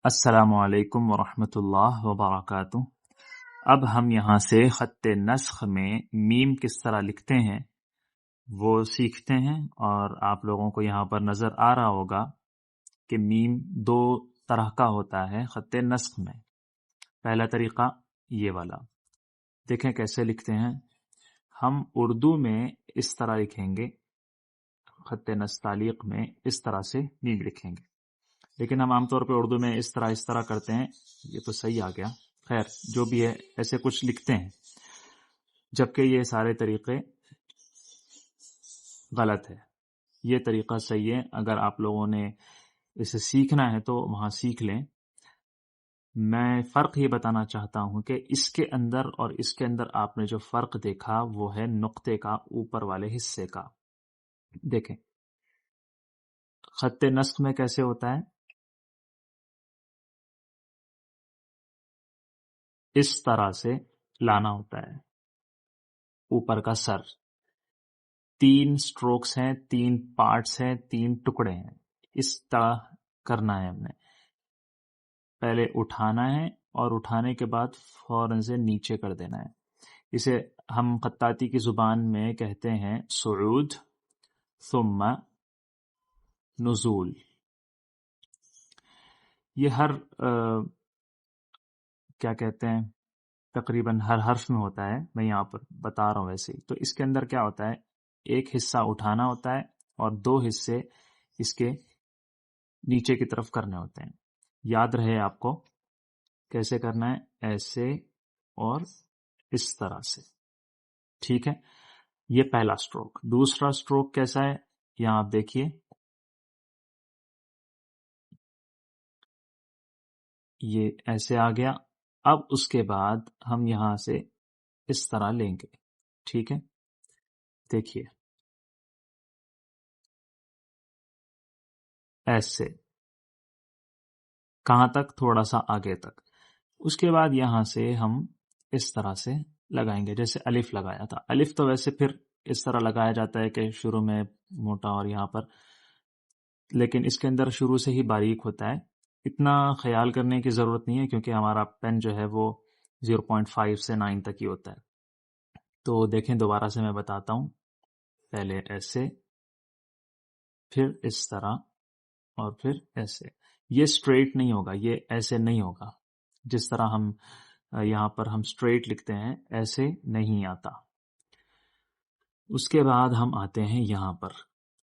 السلام علیکم ورحمۃ اللہ وبرکاتہ۔ اب ہم یہاں سے خط نسخ میں میم کس طرح لکھتے ہیں وہ سیکھتے ہیں، اور آپ لوگوں کو یہاں پر نظر آ رہا ہوگا کہ میم دو طرح کا ہوتا ہے خط نسخ میں۔ پہلا طریقہ یہ والا، دیکھیں کیسے لکھتے ہیں۔ ہم اردو میں اس طرح لکھیں گے، خط نسخ تعلیق میں اس طرح سے میم لکھیں گے، لیکن ہم عام طور پہ اردو میں اس طرح کرتے ہیں۔ یہ تو صحیح آ گیا، خیر جو بھی ہے ایسے کچھ لکھتے ہیں، جبکہ یہ سارے طریقے غلط ہے۔ یہ طریقہ صحیح ہے، اگر آپ لوگوں نے اسے سیکھنا ہے تو وہاں سیکھ لیں۔ میں فرق یہ بتانا چاہتا ہوں کہ اس کے اندر اور اس کے اندر آپ نے جو فرق دیکھا وہ ہے نقطے کا اوپر والے حصے کا۔ دیکھیں خط نسخ میں کیسے ہوتا ہے، اس طرح سے لانا ہوتا ہے اوپر کا سر، 3 سٹروکس ہیں، 3 پارٹس ہیں، 3 ٹکڑے ہیں، اس طرح کرنا ہے۔ ہم نے پہلے اٹھانا ہے اور اٹھانے کے بعد فوراً سے نیچے کر دینا ہے۔ اسے ہم خطاطی کی زبان میں کہتے ہیں صعود ثم نزول۔ یہ کیا کہتے ہیں، تقریباً ہر حرف میں ہوتا ہے، میں یہاں پر بتا رہا ہوں ویسے ہی۔ تو اس کے اندر کیا ہوتا ہے، ایک حصہ اٹھانا ہوتا ہے اور 2 حصے اس کے نیچے کی طرف کرنے ہوتے ہیں۔ یاد رہے آپ کو کیسے کرنا ہے، ایسے اور اس طرح سے، ٹھیک ہے۔ یہ پہلا سٹروک۔ دوسرا سٹروک کیسا ہے، یہاں آپ دیکھیے، یہ ایسے آ گیا۔ اب اس کے بعد ہم یہاں سے اس طرح لیں گے، ٹھیک ہے۔ دیکھیے ایسے، کہاں تک، تھوڑا سا آگے تک۔ اس کے بعد یہاں سے ہم اس طرح سے لگائیں گے، جیسے الف لگایا تھا۔ الف تو ویسے پھر اس طرح لگایا جاتا ہے کہ شروع میں موٹا اور یہاں پر، لیکن اس کے اندر شروع سے ہی باریک ہوتا ہے۔ اتنا خیال کرنے کی ضرورت نہیں ہے کیونکہ ہمارا پین جو ہے وہ 0.5 سے 9 تک ہی ہوتا ہے۔ تو دیکھیں دوبارہ سے میں بتاتا ہوں، پہلے ایسے، پھر اس طرح، اور پھر ایسے۔ یہ سٹریٹ نہیں ہوگا، یہ ایسے نہیں ہوگا جس طرح ہم یہاں پر ہم سٹریٹ لکھتے ہیں، ایسے نہیں آتا۔ اس کے بعد ہم آتے ہیں یہاں پر،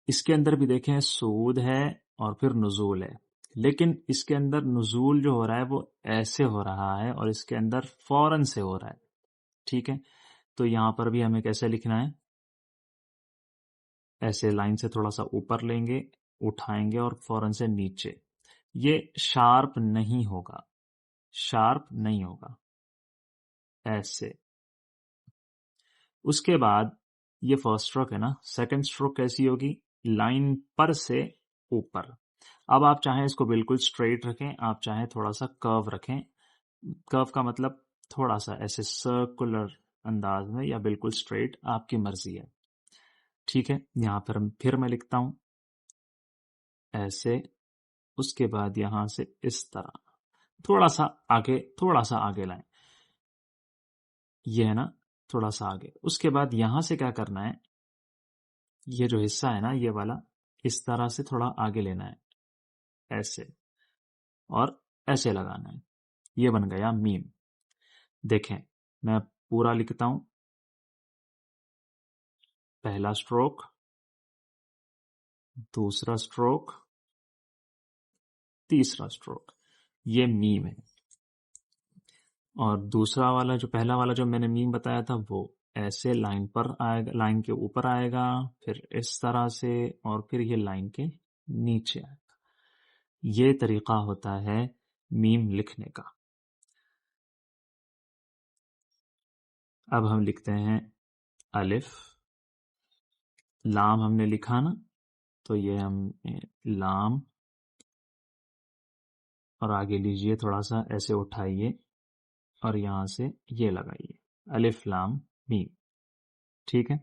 اس کے اندر بھی دیکھیں سعود ہے اور پھر نزول ہے، لیکن اس کے اندر نزول جو ہو رہا ہے وہ ایسے ہو رہا ہے اور اس کے اندر فوراً سے ہو رہا ہے، ٹھیک ہے۔ تو یہاں پر بھی ہمیں کیسے لکھنا ہے، ایسے لائن سے تھوڑا سا اوپر لیں گے، اٹھائیں گے اور فوراً سے نیچے۔ یہ شارپ نہیں ہوگا، شارپ نہیں ہوگا، ایسے۔ اس کے بعد یہ فرسٹ سٹروک ہے نا، سیکنڈ سٹروک کیسی ہوگی، لائن پر سے اوپر۔ اب آپ چاہیں اس کو بالکل سٹریٹ رکھیں، آپ چاہیں تھوڑا سا کرو رکھیں۔ کرو کا مطلب تھوڑا سا ایسے سرکولر انداز میں یا بالکل سٹریٹ، آپ کی مرضی ہے، ٹھیک ہے۔ یہاں پر پھر میں لکھتا ہوں ایسے، اس کے بعد یہاں سے اس طرح تھوڑا سا آگے لائیں، یہ ہے نا، تھوڑا سا آگے۔ اس کے بعد یہاں سے کیا کرنا ہے، یہ جو حصہ ہے نا یہ والا، اس طرح سے تھوڑا آگے لینا ہے، ایسے اور ایسے لگانا ہے۔ یہ بن گیا میم۔ دیکھیں میں پورا لکھتا ہوں، پہلا سٹروک، دوسرا سٹروک، تیسرا سٹروک، یہ میم ہے۔ اور دوسرا والا جو پہلا والا جو میں نے میم بتایا تھا وہ ایسے لائن پر آئے گا، لائن کے اوپر آئے گا، پھر اس طرح سے، اور پھر یہ لائن کے نیچے آئے گا۔ یہ طریقہ ہوتا ہے میم لکھنے کا۔ اب ہم لکھتے ہیں الف، لام ہم نے لکھا نا، تو یہ ہم لام، اور آگے لیجئے تھوڑا سا ایسے اٹھائیے اور یہاں سے یہ لگائیے، الف لام میم، ٹھیک ہے۔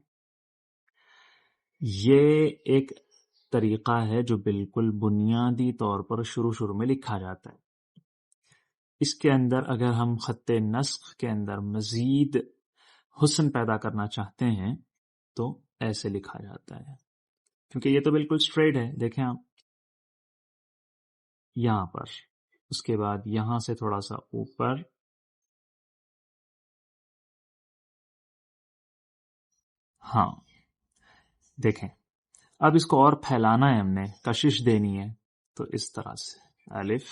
یہ ایک طریقہ ہے جو بالکل بنیادی طور پر شروع میں لکھا جاتا ہے۔ اس کے اندر اگر ہم خط نسخ کے اندر مزید حسن پیدا کرنا چاہتے ہیں تو ایسے لکھا جاتا ہے، کیونکہ یہ تو بالکل اسٹریٹ ہے. دیکھیں آپ یہاں پر، اس کے بعد یہاں سے تھوڑا سا اوپر، ہاں دیکھیں اب اس کو اور پھیلانا ہے، ہم نے کشش دینی ہے، تو اس طرح سے الف،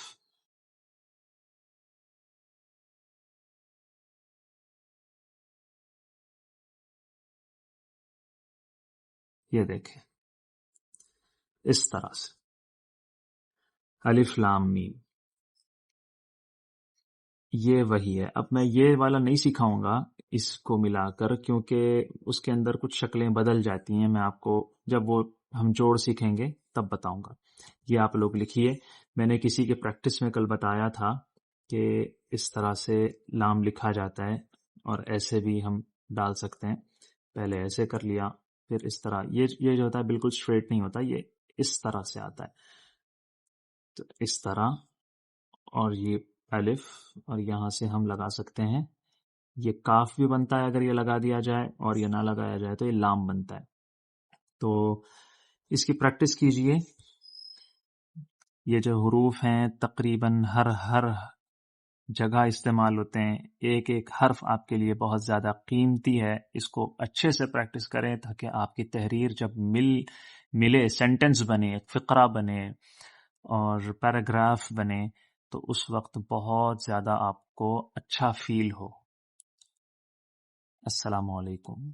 یہ دیکھیں اس طرح سے الف لام میم. یہ وہی ہے. اب میں یہ والا نہیں سکھاؤں گا اس کو ملا کر، کیونکہ اس کے اندر کچھ شکلیں بدل جاتی ہیں. میں آپ کو جب وہ ہم جوڑ سیکھیں گے تب بتاؤں گا. یہ آپ لوگ لکھیے. میں نے کسی کے پریکٹس میں کل بتایا تھا کہ اس طرح سے لام لکھا جاتا ہے، اور ایسے بھی ہم ڈال سکتے ہیں. پہلے ایسے کر لیا، پھر اس طرح. یہ جو ہوتا ہے بالکل اسٹریٹ نہیں ہوتا، یہ اس طرح سے آتا ہے. تو اس طرح، اور یہ الف، اور یہاں سے ہم لگا سکتے ہیں. یہ کاف بھی بنتا ہے اگر یہ لگا دیا جائے، اور یہ نہ لگایا جائے تو یہ لام بنتا ہے. تو اس کی پریکٹس کیجئے. یہ جو حروف ہیں تقریباً ہر جگہ استعمال ہوتے ہیں. ایک ایک حرف آپ کے لیے بہت زیادہ قیمتی ہے. اس کو اچھے سے پریکٹس کریں تاکہ آپ کی تحریر جب ملے، سینٹنس بنے، ایک فقرہ بنے اور پیراگراف بنے، تو اس وقت بہت زیادہ آپ کو اچھا فیل ہو. السلام علیکم.